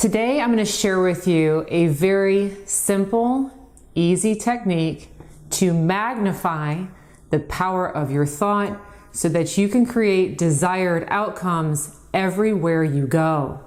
Today I'm going to share with you a very simple, easy technique to magnify the power of your thought so that you can create desired outcomes everywhere you go.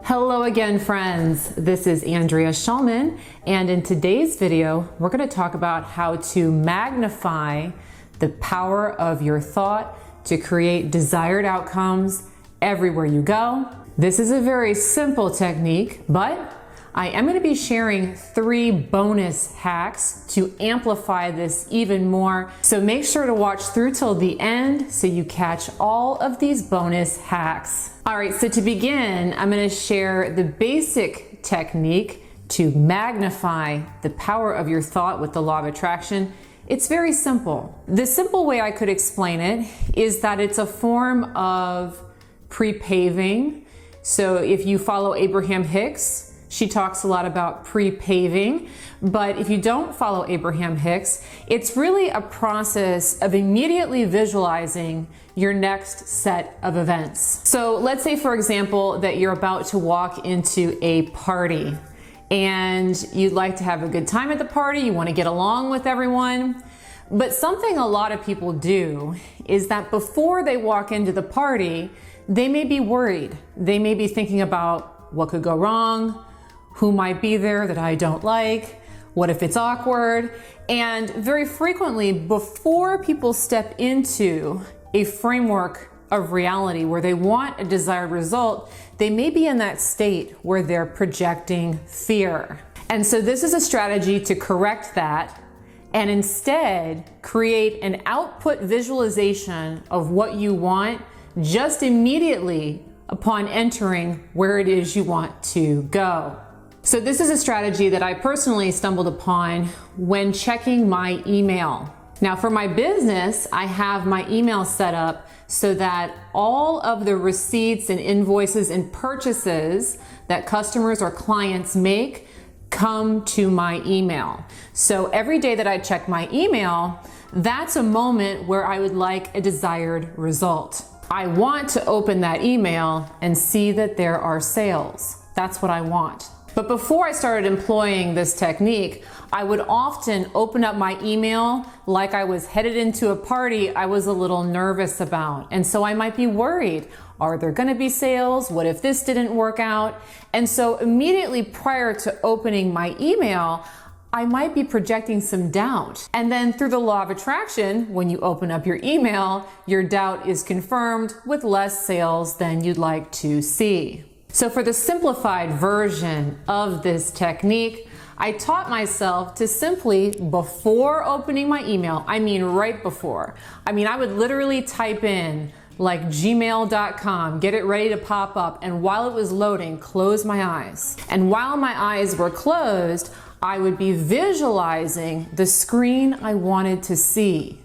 Hello again, friends. This is Andrea Schulman, and in today's video, we're going to talk about how to magnify the power of your thought to create desired outcomes everywhere you go. This is a very simple technique, but I am going to be sharing 3 bonus hacks to amplify this even more. So make sure to watch through till the end so you catch all of these bonus hacks. All right, so to begin, I'm going to share the basic technique to magnify the power of your thought with the law of attraction. It's very simple. The simple way I could explain it is that it's a form of pre-paving. So if you follow Abraham Hicks, she talks a lot about pre-paving, but if you don't follow Abraham Hicks, it's really a process of immediately visualizing your next set of events. So let's say, for example, that you're about to walk into a party and you'd like to have a good time at the party, you want to get along with everyone, but something a lot of people do is that before they walk into the party, they may be worried. They may be thinking about what could go wrong, who might be there that I don't like, what if it's awkward? And very frequently, before people step into a framework of reality where they want a desired result, they may be in that state where they're projecting fear. And so this is a strategy to correct that and instead create an output visualization of what you want just immediately upon entering where it is you want to go. So this is a strategy that I personally stumbled upon when checking my email. Now for my business, I have my email set up so that all of the receipts and invoices and purchases that customers or clients make come to my email. So every day that I check my email, that's a moment where I would like a desired result. I want to open that email and see that there are sales. That's what I want. But before I started employing this technique, I would often open up my email like I was headed into a party I was a little nervous about. And so I might be worried. Are there going to be sales? What if this didn't work out? And so immediately prior to opening my email, I might be projecting some doubt. And then through the law of attraction, when you open up your email, your doubt is confirmed with less sales than you'd like to see. So for the simplified version of this technique, I taught myself to simply, before opening my email, I mean right before, I would literally type in like gmail.com, get it ready to pop up, and while it was loading, close my eyes. And while my eyes were closed, I would be visualizing the screen I wanted to see.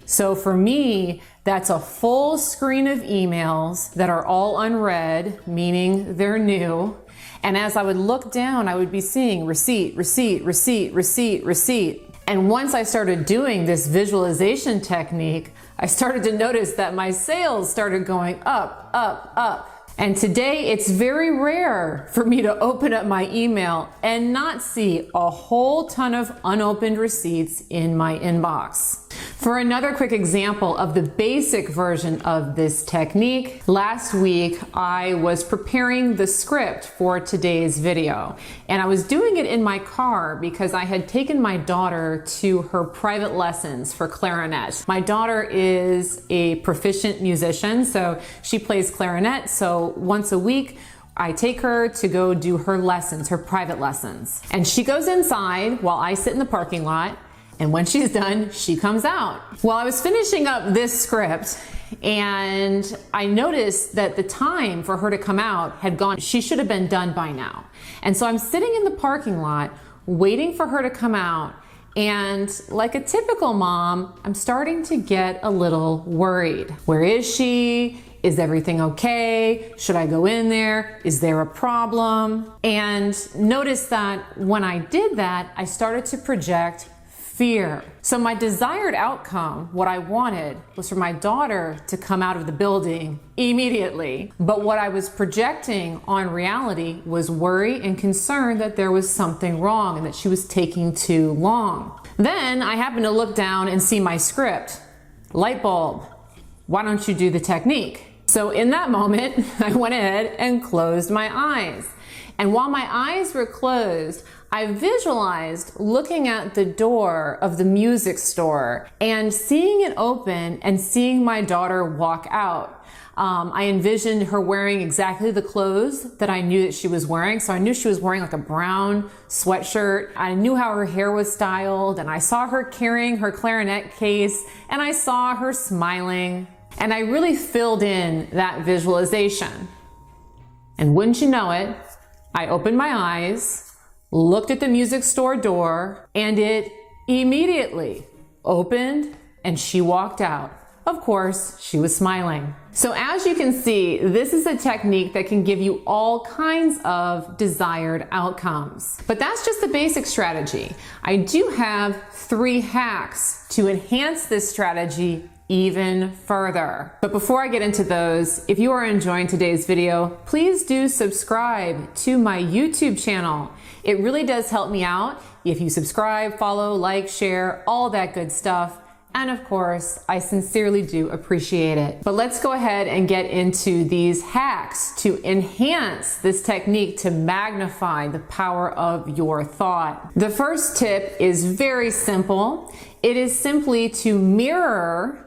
So for me, that's a full screen of emails that are all unread, meaning they're new. And as I would look down, I would be seeing receipt, receipt, receipt, receipt, receipt. And once I started doing this visualization technique, I started to notice that my sales started going up, up, up. And today it's very rare for me to open up my email and not see a whole ton of unopened receipts in my inbox. For another quick example of the basic version of this technique, last week I was preparing the script for today's video, and I was doing it in my car because I had taken my daughter to her private lessons for clarinet. My daughter is a proficient musician, so she plays clarinet, so once a week I take her to go do her lessons, her private lessons. And she goes inside while I sit in the parking lot. And when she's done, she comes out. Well, I was finishing up this script and I noticed that the time for her to come out had gone. She should have been done by now. And so I'm sitting in the parking lot waiting for her to come out. And like a typical mom, I'm starting to get a little worried. Where is she? Is everything okay? Should I go in there? Is there a problem? And notice that when I did that, I started to project fear. So my desired outcome, what I wanted, was for my daughter to come out of the building immediately. But what I was projecting on reality was worry and concern that there was something wrong and that she was taking too long. Then I happened to look down and see my script. Light bulb, why don't you do the technique? So in that moment, I went ahead and closed my eyes. And while my eyes were closed, I visualized looking at the door of the music store and seeing it open and seeing my daughter walk out. I envisioned her wearing exactly the clothes that I knew that she was wearing. So I knew she was wearing like a brown sweatshirt. I knew how her hair was styled, and I saw her carrying her clarinet case, and I saw her smiling. And I really filled in that visualization. And wouldn't you know it, I opened my eyes, looked at the music store door, and it immediately opened and she walked out. Of course, she was smiling. So as you can see, this is a technique that can give you all kinds of desired outcomes. But that's just the basic strategy. I do have 3 hacks to enhance this strategy even further. But before I get into those, if you are enjoying today's video, please do subscribe to my YouTube channel. It really does help me out if you subscribe, follow, like, share, all that good stuff. And of course, I sincerely do appreciate it. But let's go ahead and get into these hacks to enhance this technique to magnify the power of your thought. The first tip is very simple. It is simply to mirror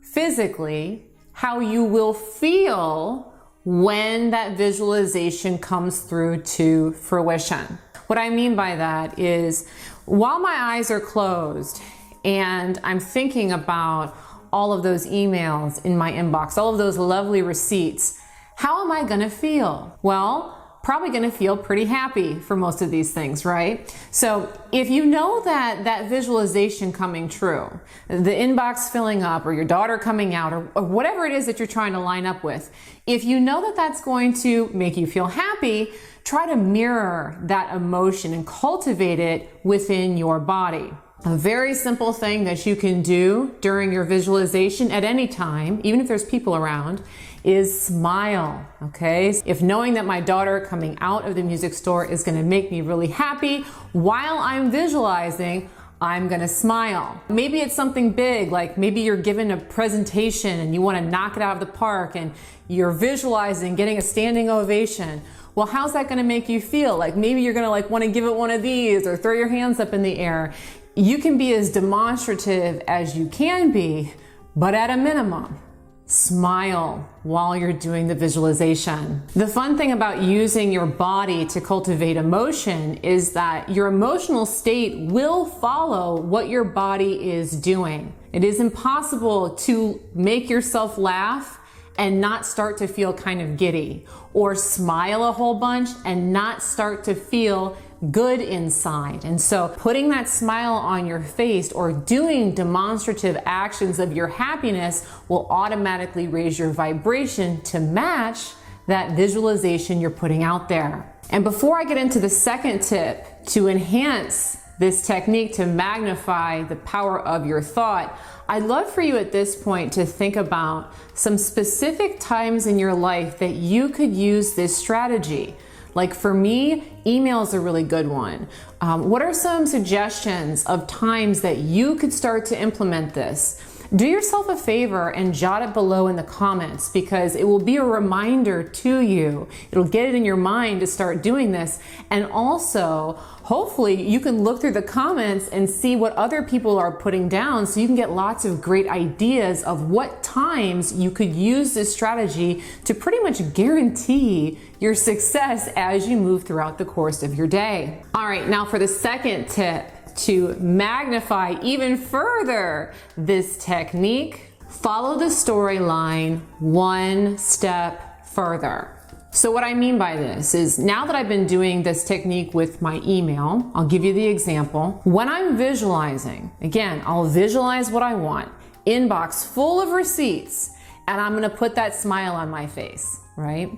physically how you will feel when that visualization comes through to fruition. What I mean by that is, while my eyes are closed and I'm thinking about all of those emails in my inbox, all of those lovely receipts, how am I gonna feel? Well, probably gonna feel pretty happy for most of these things, right? So if you know that visualization coming true, the inbox filling up, or your daughter coming out, or whatever it is that you're trying to line up with, if you know that that's going to make you feel happy, try to mirror that emotion and cultivate it within your body. A very simple thing that you can do during your visualization at any time, even if there's people around, is smile, okay? If knowing that my daughter coming out of the music store is gonna make me really happy, while I'm visualizing, I'm gonna smile. Maybe it's something big, like maybe you're given a presentation and you wanna knock it out of the park and you're visualizing getting a standing ovation. Well, how's that gonna make you feel? Like maybe you're gonna wanna give it one of these or throw your hands up in the air. You can be as demonstrative as you can be, but at a minimum, smile while you're doing the visualization. The fun thing about using your body to cultivate emotion is that your emotional state will follow what your body is doing. It is impossible to make yourself laugh and not start to feel kind of giddy, or smile a whole bunch and not start to feel good inside. And so putting that smile on your face or doing demonstrative actions of your happiness will automatically raise your vibration to match that visualization you're putting out there. And before I get into the second tip to enhance this technique to magnify the power of your thought, I'd love for you at this point to think about some specific times in your life that you could use this strategy. Like for me, email is a really good one. What are some suggestions of times that you could start to implement this? Do yourself a favor and jot it below in the comments, because it will be a reminder to you. It'll get it in your mind to start doing this. And also, hopefully you can look through the comments and see what other people are putting down, so you can get lots of great ideas of what times you could use this strategy to pretty much guarantee your success as you move throughout the course of your day. All right, now for the second tip to magnify even further this technique, follow the storyline one step further. So what I mean by this is, now that I've been doing this technique with my email, I'll give you the example. When I'm visualizing, again, I'll visualize what I want, inbox full of receipts, and I'm gonna put that smile on my face, right?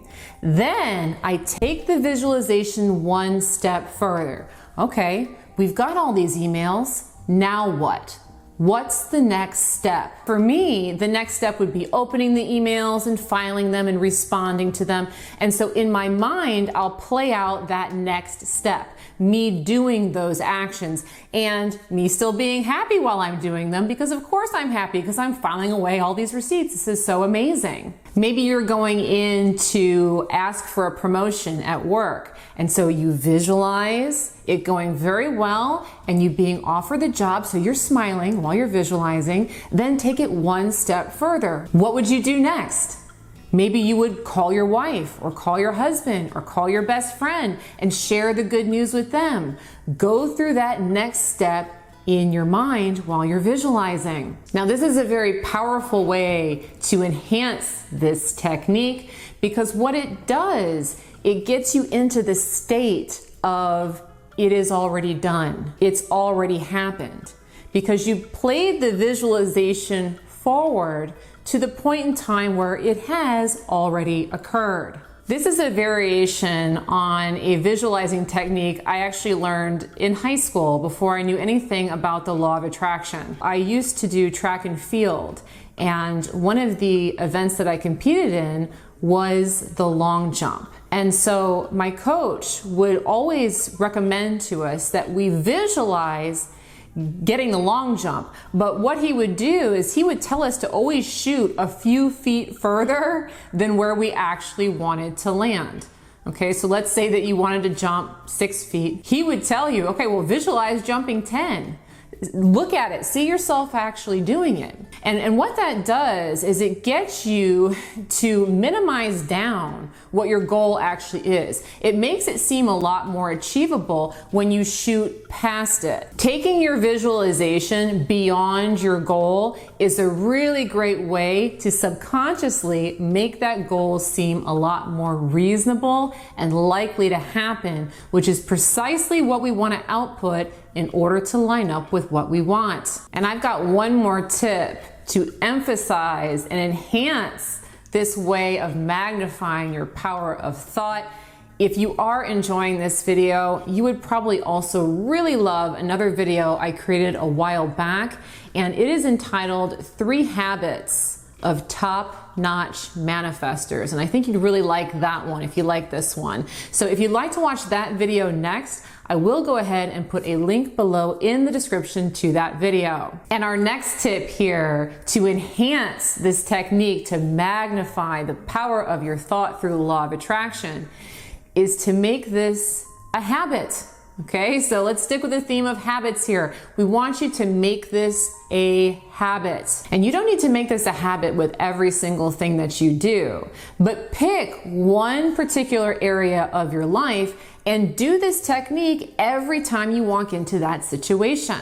Then I take the visualization one step further. Okay, we've got all these emails. now what? What's the next step? For me, the next step would be opening the emails and filing them and responding to them. And so in my mind, I'll play out that next step, me doing those actions and me still being happy while I'm doing them, because of course I'm happy because I'm filing away all these receipts. This is so amazing. Maybe you're going in to ask for a promotion at work, and so you visualize it going very well and you being offered the job, so you're smiling while you're visualizing. Then take it one step further. What would you do next? Maybe you would call your wife or call your husband or call your best friend and share the good news with them. Go through that next step in your mind while you're visualizing. Now, this is a very powerful way to enhance this technique, because what it does, it gets you into the state of it is already done. It's already happened, because you played the visualization forward to the point in time where it has already occurred. This is a variation on a visualizing technique I actually learned in high school before I knew anything about the law of attraction. I used to do track and field, and one of the events that I competed in was the long jump. And so my coach would always recommend to us that we visualize getting the long jump. But what he would do is he would tell us to always shoot a few feet further than where we actually wanted to land. Okay, so let's say that you wanted to jump 6 feet. He would tell you, okay, well, visualize jumping 10. Look at it, see yourself actually doing it. And what that does is it gets you to minimize down what your goal actually is. It makes it seem a lot more achievable when you shoot past it. Taking your visualization beyond your goal is a really great way to subconsciously make that goal seem a lot more reasonable and likely to happen, which is precisely what we want to output in order to line up with what we want. And I've got one more tip to emphasize and enhance this way of magnifying your power of thought. If you are enjoying this video, you would probably also really love another video I created a while back, and it is entitled 3 Habits of Top-Notch Manifestors. And I think you'd really like that one if you like this one. So if you'd like to watch that video next, I will go ahead and put a link below in the description to that video. And our next tip here to enhance this technique to magnify the power of your thought through the law of attraction is to make this a habit. Okay, so let's stick with the theme of habits here. We want you to make this a habit. And you don't need to make this a habit with every single thing that you do, but pick one particular area of your life and do this technique every time you walk into that situation.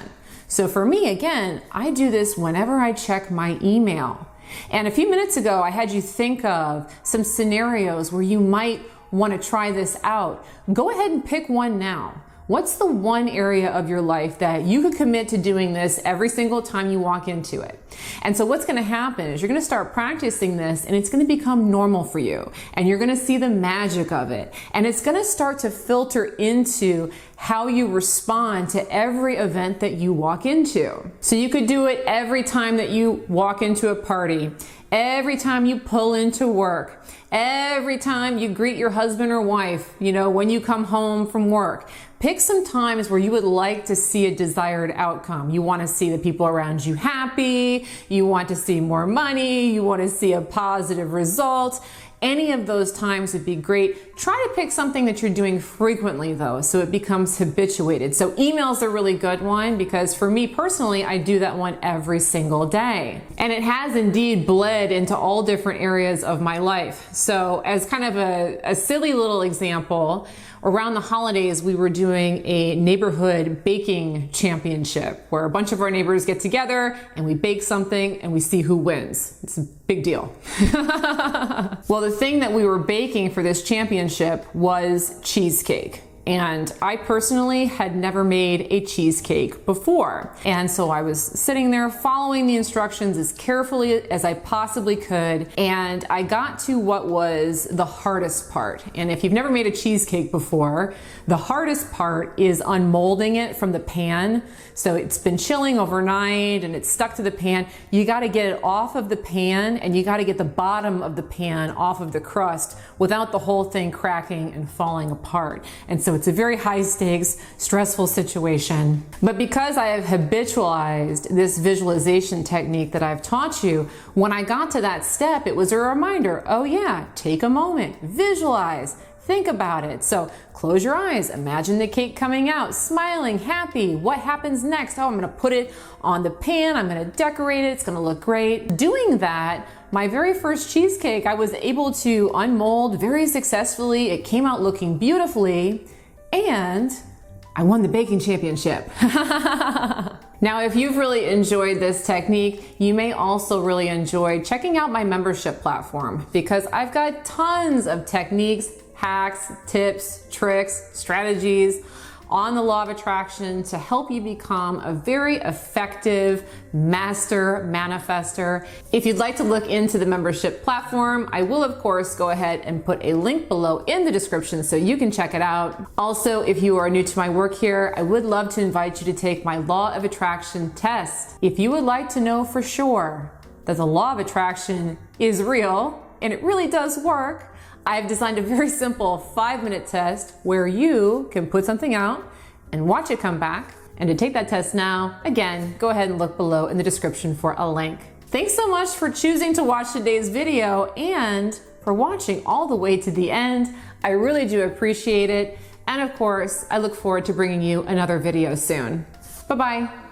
So for me, again, I do this whenever I check my email. And a few minutes ago, I had you think of some scenarios where you might want to try this out. Go ahead and pick one now. What's the one area of your life that you could commit to doing this every single time you walk into it? And so what's going to happen is you're going to start practicing this, and it's going to become normal for you, and you're going to see the magic of it, and it's going to start to filter into how you respond to every event that you walk into. So you could do it every time that you walk into a party, every time you pull into work, every time you greet your husband or wife, when you come home from work. Pick some times where you would like to see a desired outcome. You want to see the people around you happy, you want to see more money, you want to see a positive result. Any of those times would be great. Try to pick something that you're doing frequently though, so it becomes habituated. So email's a really good one, because for me personally, I do that one every single day. And it has indeed bled into all different areas of my life. So as kind of a silly little example, around the holidays, we were doing a neighborhood baking championship where a bunch of our neighbors get together and we bake something and we see who wins. It's a big deal. Well, the thing that we were baking for this championship was cheesecake. And I personally had never made a cheesecake before. And so I was sitting there following the instructions as carefully as I possibly could. And I got to what was the hardest part. And if you've never made a cheesecake before, the hardest part is unmolding it from the pan. So it's been chilling overnight and it's stuck to the pan. You gotta get it off of the pan, and you gotta get the bottom of the pan off of the crust without the whole thing cracking and falling apart. And so it's a very high stakes, stressful situation. But because I have habitualized this visualization technique that I've taught you, when I got to that step, it was a reminder, oh yeah, take a moment, visualize, think about it. So close your eyes, imagine the cake coming out, smiling, happy. What happens next? Oh, I'm gonna put it on the pan, I'm gonna decorate it, it's gonna look great. Doing that, my very first cheesecake, I was able to unmold very successfully. It came out looking beautifully, and I won the baking championship. Now, if you've really enjoyed this technique, you may also really enjoy checking out my membership platform, because I've got tons of techniques, hacks, tips, tricks, strategies on the law of attraction to help you become a very effective master manifester. If you'd like to look into the membership platform, I will of course go ahead and put a link below in the description so you can check it out. Also, if you are new to my work here, I would love to invite you to take my law of attraction test. If you would like to know for sure that the law of attraction is real and it really does work, I've designed a very simple 5-minute test where you can put something out and watch it come back. And to take that test now, again, go ahead and look below in the description for a link. Thanks so much for choosing to watch today's video and for watching all the way to the end. I really do appreciate it. And of course, I look forward to bringing you another video soon. Bye-bye.